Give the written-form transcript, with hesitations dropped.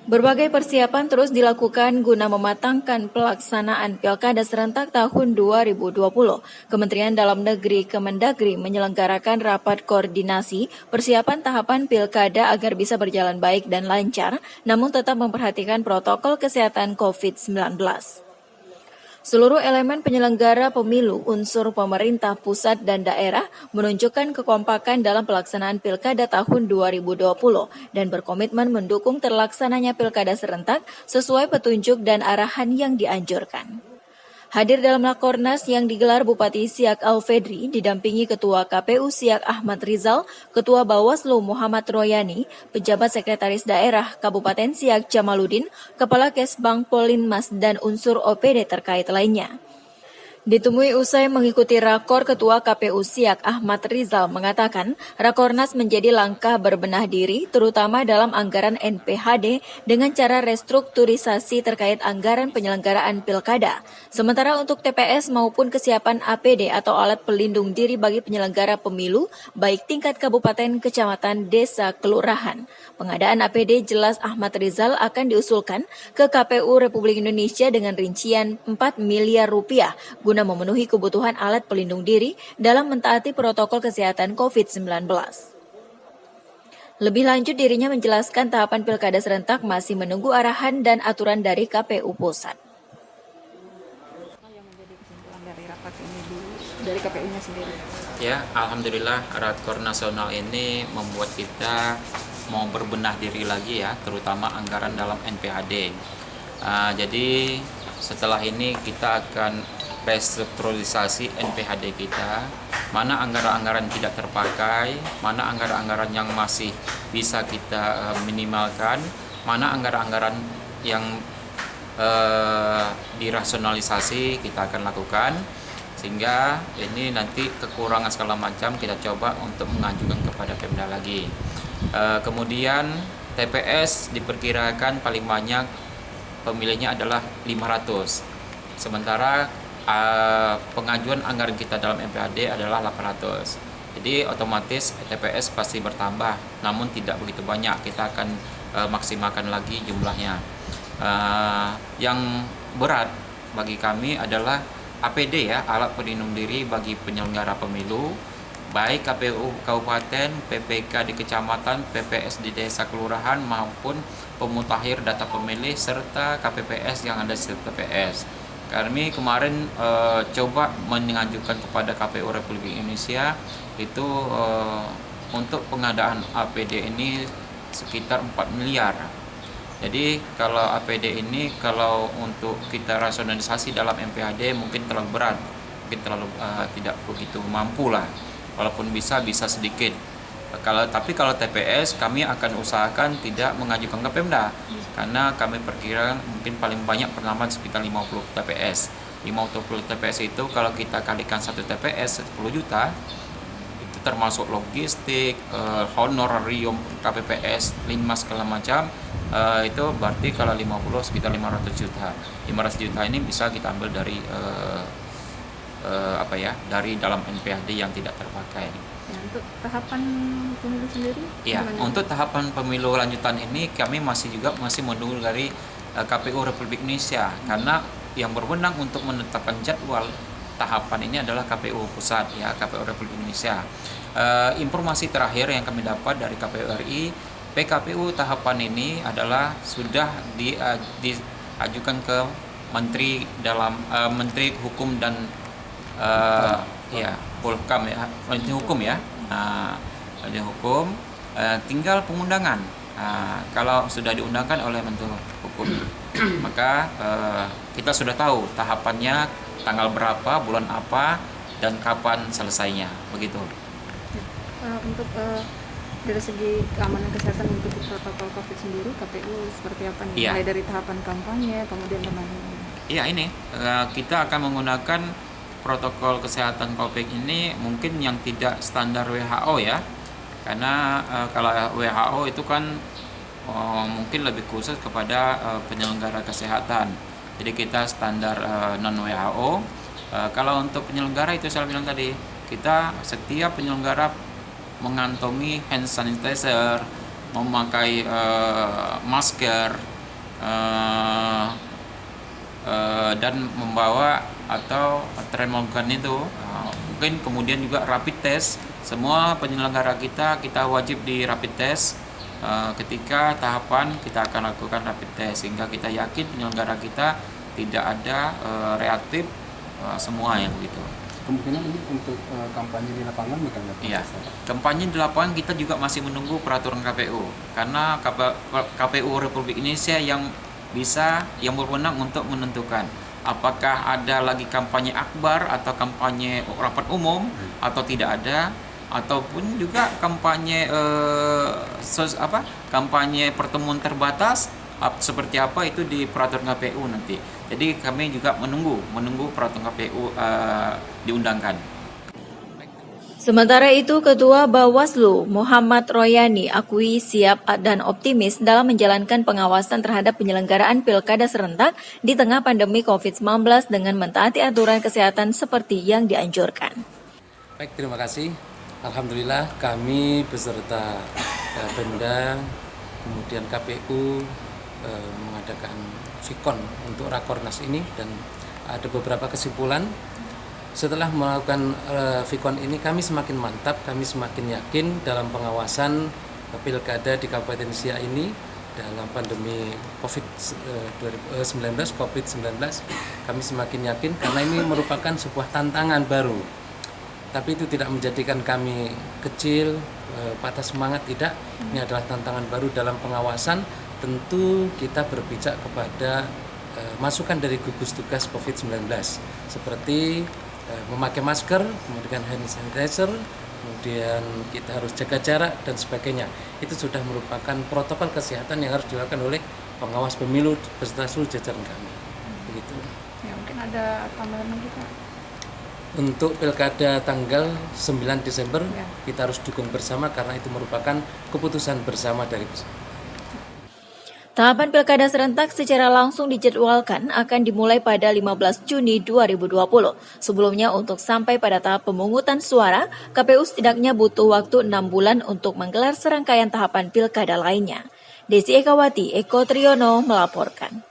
Berbagai persiapan terus dilakukan guna mematangkan pelaksanaan Pilkada serentak tahun 2020. Kementerian Dalam Negeri Kemendagri menyelenggarakan rapat koordinasi persiapan tahapan Pilkada agar bisa berjalan baik dan lancar, namun tetap memperhatikan protokol kesehatan COVID-19. Seluruh elemen penyelenggara pemilu, unsur pemerintah pusat dan daerah menunjukkan kekompakan dalam pelaksanaan Pilkada tahun 2020 dan berkomitmen mendukung terlaksananya Pilkada serentak sesuai petunjuk dan arahan yang dianjurkan. Hadir dalam Rakornas yang digelar Bupati Siak Alfedri didampingi Ketua KPU Siak Ahmad Rizal, Ketua Bawaslu Muhammad Royani, Pejabat Sekretaris Daerah Kabupaten Siak Jamaluddin, Kepala Kesbang Polinmas dan unsur OPD terkait lainnya. Ditemui usai mengikuti rakor, Ketua KPU Siak Ahmad Rizal mengatakan Rakornas menjadi langkah berbenah diri terutama dalam anggaran NPHD dengan cara restrukturisasi terkait anggaran penyelenggaraan pilkada. Sementara untuk TPS maupun kesiapan APD atau alat pelindung diri bagi penyelenggara pemilu baik tingkat kabupaten, kecamatan, desa, kelurahan. Pengadaan APD jelas Ahmad Rizal akan diusulkan ke KPU Republik Indonesia dengan rincian 4 miliar rupiah guna memenuhi kebutuhan alat pelindung diri dalam mentaati protokol kesehatan COVID-19. Lebih lanjut, dirinya menjelaskan tahapan Pilkada serentak masih menunggu arahan dan aturan dari KPU Pusat. Yang menjadi kesimpulan dari rapat ini dari KPU-nya sendiri? Ya, alhamdulillah Rakor Nasional ini membuat kita mau berbenah diri lagi ya, terutama anggaran dalam NPHD. Jadi setelah ini kita akan restrukturisasi NPHD kita, mana anggaran-anggaran tidak terpakai, mana anggaran-anggaran yang masih bisa kita minimalkan, mana anggaran-anggaran yang dirasionalisasi kita akan lakukan, sehingga ini nanti kekurangan segala macam kita coba untuk mengajukan kepada Pemda lagi. Kemudian TPS diperkirakan paling banyak pemilihnya adalah 500, sementara pengajuan anggaran kita dalam MPHD adalah 800. Jadi otomatis TPS pasti bertambah, namun tidak begitu banyak. Kita akan maksimalkan lagi jumlahnya. Yang berat bagi kami adalah APD ya, alat pelindung diri bagi penyelenggara pemilu, baik KPU Kabupaten, PPK di Kecamatan, PPS di Desa Kelurahan maupun pemutakhir data pemilih serta KPPS yang ada di TPS. Kami kemarin coba mengajukan kepada KPU Republik Indonesia itu untuk pengadaan APD ini sekitar 4 miliar. Jadi kalau APD ini kalau untuk kita rasionalisasi dalam MPHD mungkin terlalu berat, mungkin terlalu tidak begitu mampu lah. Walaupun bisa sedikit. Tapi kalau TPS kami akan usahakan tidak mengajukan ke Pemda, karena kami perkirakan mungkin paling banyak penambahan sekitar 50 TPS. 50 TPS itu kalau kita kalikan satu TPS 10 juta, itu termasuk logistik, honorarium KPPS, linmas segala macam, itu berarti kalau 50 sekitar 500 juta. 500 juta ini bisa kita ambil dari dari dalam NPHD yang tidak terpakai. Ya, untuk tahapan pemilu sendiri? Ya, untuk tahapan pemilu lanjutan ini kami masih menunggu dari KPU Republik Indonesia, karena yang berwenang untuk menetapkan jadwal tahapan ini adalah KPU Pusat ya, KPU Republik Indonesia. Informasi terakhir yang kami dapat dari KPU RI, PKPU tahapan ini adalah sudah diajukan ke Menteri Hukum dan Polkam ya, Menteri Hukum ya, Menteri Hukum, tinggal pengundangan. Kalau sudah diundangkan oleh Menteri Hukum, maka kita sudah tahu tahapannya, tanggal berapa, bulan apa, dan kapan selesainya, begitu. Untuk dari segi keamanan kesehatan untuk protokol COVID sendiri, KPU seperti apa nih? Iya. Mulai dari tahapan kampanye, kemudian penanganan. Iya, ini kita akan menggunakan protokol kesehatan COVID ini mungkin yang tidak standar WHO ya, karena kalau WHO itu kan mungkin lebih khusus kepada penyelenggara kesehatan, jadi kita standar non WHO. Kalau untuk penyelenggara itu saya bilang tadi, kita setiap penyelenggara mengantongi hand sanitizer, memakai masker, dan membawa atau tren melakukan itu. Mungkin kemudian juga rapid test. Semua penyelenggara kita wajib di rapid test. Ketika tahapan kita akan lakukan rapid test sehingga kita yakin penyelenggara kita tidak ada reaktif semua yang begitu. Kemungkinan ini untuk kampanye di lapangan bukan? Iya, kampanye di lapangan kita juga masih menunggu peraturan KPU karena KPU Republik Indonesia yang berwenang untuk menentukan apakah ada lagi kampanye akbar atau kampanye rapat umum atau tidak ada, ataupun juga kampanye kampanye pertemuan terbatas seperti apa itu di peraturan KPU nanti. Jadi kami juga menunggu peraturan KPU diundangkan. Sementara itu, Ketua Bawaslu Muhammad Royani akui siap dan optimis dalam menjalankan pengawasan terhadap penyelenggaraan pilkada serentak di tengah pandemi COVID-19 dengan mentaati aturan kesehatan seperti yang dianjurkan. Baik, terima kasih. Alhamdulillah kami beserta Pemda, kemudian KPU mengadakan Vikon untuk Rakornas ini dan ada beberapa kesimpulan. Setelah melakukan Vikon ini kami semakin mantap, kami semakin yakin dalam pengawasan pilkada di Kabupaten Siak ini dalam pandemi COVID-19. Kami semakin yakin karena ini merupakan sebuah tantangan baru. Tapi itu tidak menjadikan kami kecil, patah semangat, tidak. Ini adalah tantangan baru dalam pengawasan. Tentu kita berpijak kepada masukan dari gugus tugas COVID-19 seperti memakai masker, kemudian hand sanitizer, kemudian kita harus jaga jarak dan sebagainya. Itu sudah merupakan protokol kesehatan yang harus dilakukan oleh pengawas pemilu beserta seluruh jajaran kami. Begitu. Ya, mungkin ada tambahan lagi Pak. Untuk pilkada tanggal 9 Desember Ya. kita harus dukung bersama karena itu merupakan keputusan bersama dari Tahapan pilkada serentak secara langsung dijadwalkan akan dimulai pada 15 Juni 2020. Sebelumnya untuk sampai pada tahap pemungutan suara, KPU setidaknya butuh waktu 6 bulan untuk menggelar serangkaian tahapan pilkada lainnya. Desi Ekawati, Eko Triyono melaporkan.